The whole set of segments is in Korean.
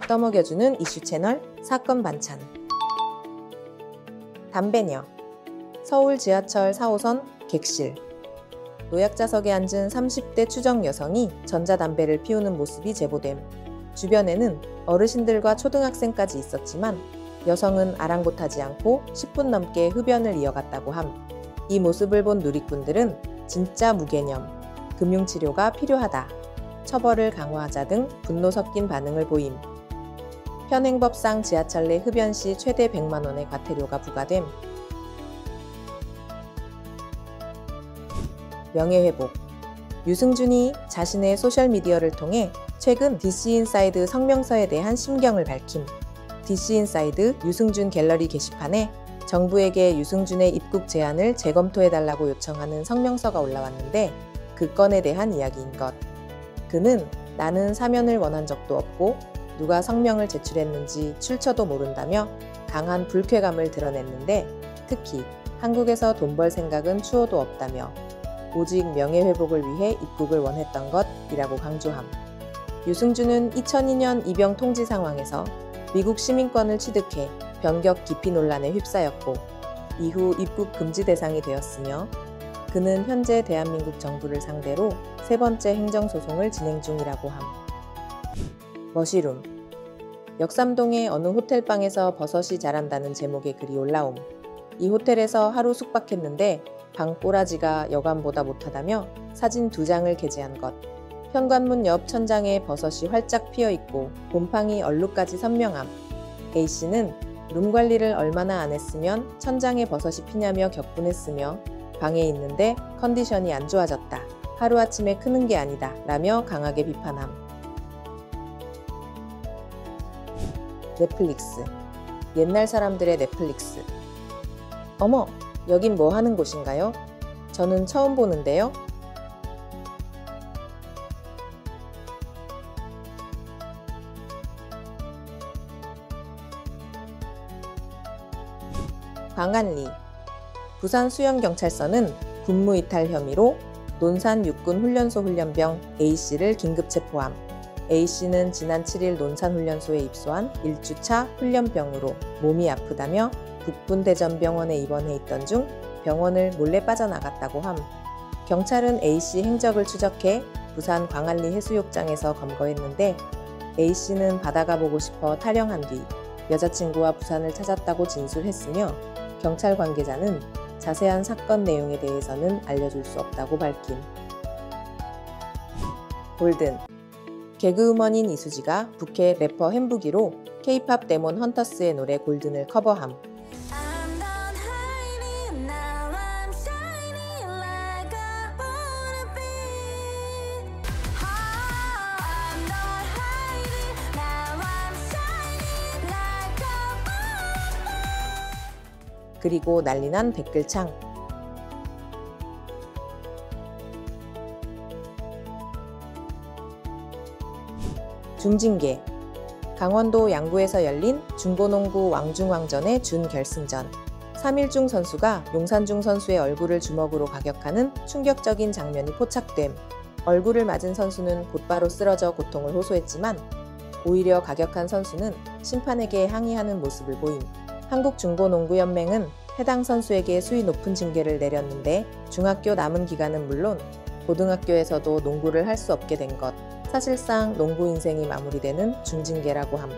떠먹여주는 이슈 채널 사건 반찬. 담배녀. 서울 지하철 4호선 객실. 노약자석에 앉은 30대 추정 여성이 전자담배를 피우는 모습이 제보됨. 주변에는 어르신들과 초등학생까지 있었지만 여성은 아랑곳하지 않고 10분 넘게 흡연을 이어갔다고 함. 이 모습을 본 누리꾼들은 진짜 무개념, 금융치료가 필요하다, 처벌을 강화하자 등 분노 섞인 반응을 보임. 현행법상 지하철 내 흡연 시 최대 100만 원의 과태료가 부과됨. 명예회복. 유승준이 자신의 소셜미디어를 통해 최근 DC인사이드 성명서에 대한 심경을 밝힘. DC인사이드 유승준 갤러리 게시판에 정부에게 유승준의 입국 제한을 재검토해달라고 요청하는 성명서가 올라왔는데 그 건에 대한 이야기인 것. 그는 나는 사면을 원한 적도 없고 누가 성명을 제출했는지 출처도 모른다며 강한 불쾌감을 드러냈는데 특히 한국에서 돈 벌 생각은 추호도 없다며 오직 명예회복을 위해 입국을 원했던 것이라고 강조함. 유승준은 2002년 입영 통지 상황에서 미국 시민권을 취득해 변경 기피 논란에 휩싸였고 이후 입국 금지 대상이 되었으며 그는 현재 대한민국 정부를 상대로 3번째 행정소송을 진행 중이라고 함. 머시룸. 역삼동의 어느 호텔방에서 버섯이 자란다는 제목의 글이 올라옴. 이 호텔에서 하루 숙박했는데 방 꼬라지가 여관보다 못하다며 사진 2장을 게재한 것. 현관문 옆 천장에 버섯이 활짝 피어있고 곰팡이 얼룩까지 선명함. A씨는 룸 관리를 얼마나 안 했으면 천장에 버섯이 피냐며 격분했으며 방에 있는데 컨디션이 안 좋아졌다. 하루아침에 크는 게 아니다. 라며 강하게 비판함. 넷플릭스. 옛날 사람들의 넷플릭스. 어머, 여긴 뭐 하는 곳인가요? 저는 처음 보는데요. 광안리. 부산 수영경찰서는 군무이탈 혐의로 논산 육군훈련소 훈련병 A씨를 긴급 체포함. A씨는 지난 7일 논산훈련소에 입소한 1주차 훈련병으로 몸이 아프다며 국군대전병원에 입원해 있던 중 병원을 몰래 빠져나갔다고 함. 경찰은 A씨 행적을 추적해 부산 광안리 해수욕장에서 검거했는데 A씨는 바다가 보고 싶어 탈영한 뒤 여자친구와 부산을 찾았다고 진술했으며 경찰 관계자는 자세한 사건 내용에 대해서는 알려줄 수 없다고 밝힘. 골든. 개그우먼인 이수지가 부캐 래퍼 햄부기로 K-팝 데몬 헌터스의 노래 골든을 커버함. 그리고 난리난 댓글창. 중징계. 강원도 양구에서 열린 중고농구 왕중왕전의 준결승전. 3일중 선수가 용산중 선수의 얼굴을 주먹으로 가격하는 충격적인 장면이 포착됨. 얼굴을 맞은 선수는 곧바로 쓰러져 고통을 호소했지만 오히려 가격한 선수는 심판에게 항의하는 모습을 보임. 한국중고농구연맹은 해당 선수에게 수위 높은 징계를 내렸는데 중학교 남은 기간은 물론 고등학교에서도 농구를 할 수 없게 된 것. 사실상 농구 인생이 마무리되는 중징계라고 함.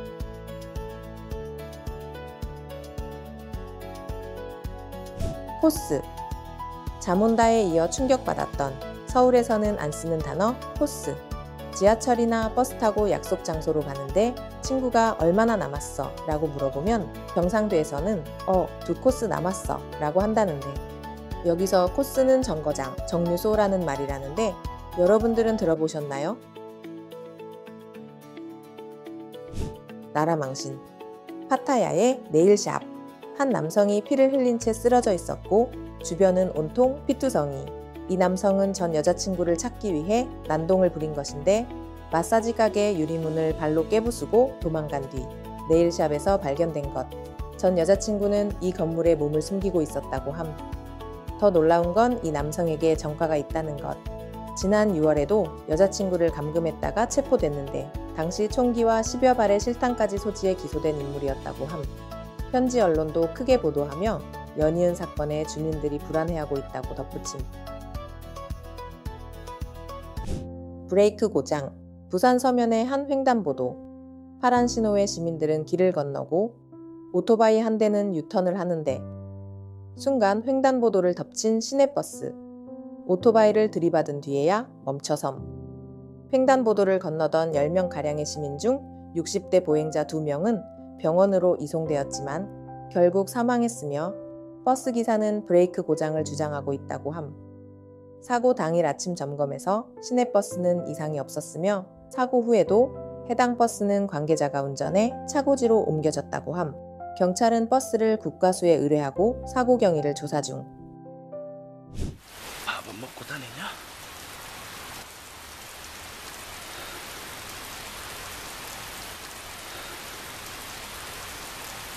코스. 잠온다에 이어 충격받았던 서울에서는 안 쓰는 단어 코스. 지하철이나 버스 타고 약속 장소로 가는데 친구가 얼마나 남았어? 라고 물어보면 경상도에서는 2코스 남았어 라고 한다는데 여기서 코스는 정거장, 정류소라는 말이라는데 여러분들은 들어보셨나요? 나라망신. 파타야의 네일샵. 한 남성이 피를 흘린 채 쓰러져 있었고 주변은 온통 피투성이. 이 남성은 전 여자친구를 찾기 위해 난동을 부린 것인데 마사지 가게 유리문을 발로 깨부수고 도망간 뒤 네일샵에서 발견된 것. 전 여자친구는 이 건물에 몸을 숨기고 있었다고 함. 더 놀라운 건 이 남성에게 전과가 있다는 것. 지난 6월에도 여자친구를 감금했다가 체포됐는데 당시 총기와 10여 발의 실탄까지 소지해 기소된 인물이었다고 함. 현지 언론도 크게 보도하며 연이은 사건에 주민들이 불안해하고 있다고 덧붙임. 브레이크 고장. 부산 서면의 한 횡단보도. 파란 신호의 시민들은 길을 건너고 오토바이 한 대는 유턴을 하는데 순간 횡단보도를 덮친 시내버스. 오토바이를 들이받은 뒤에야 멈춰섬. 횡단보도를 건너던 10명가량의 시민 중 60대 보행자 2명은 병원으로 이송되었지만 결국 사망했으며 버스 기사는 브레이크 고장을 주장하고 있다고 함. 사고 당일 아침 점검에서 시내버스는 이상이 없었으며 사고 후에도 해당 버스는 관계자가 운전해 차고지로 옮겨졌다고 함. 경찰은 버스를 국과수에 의뢰하고 사고 경위를 조사 중.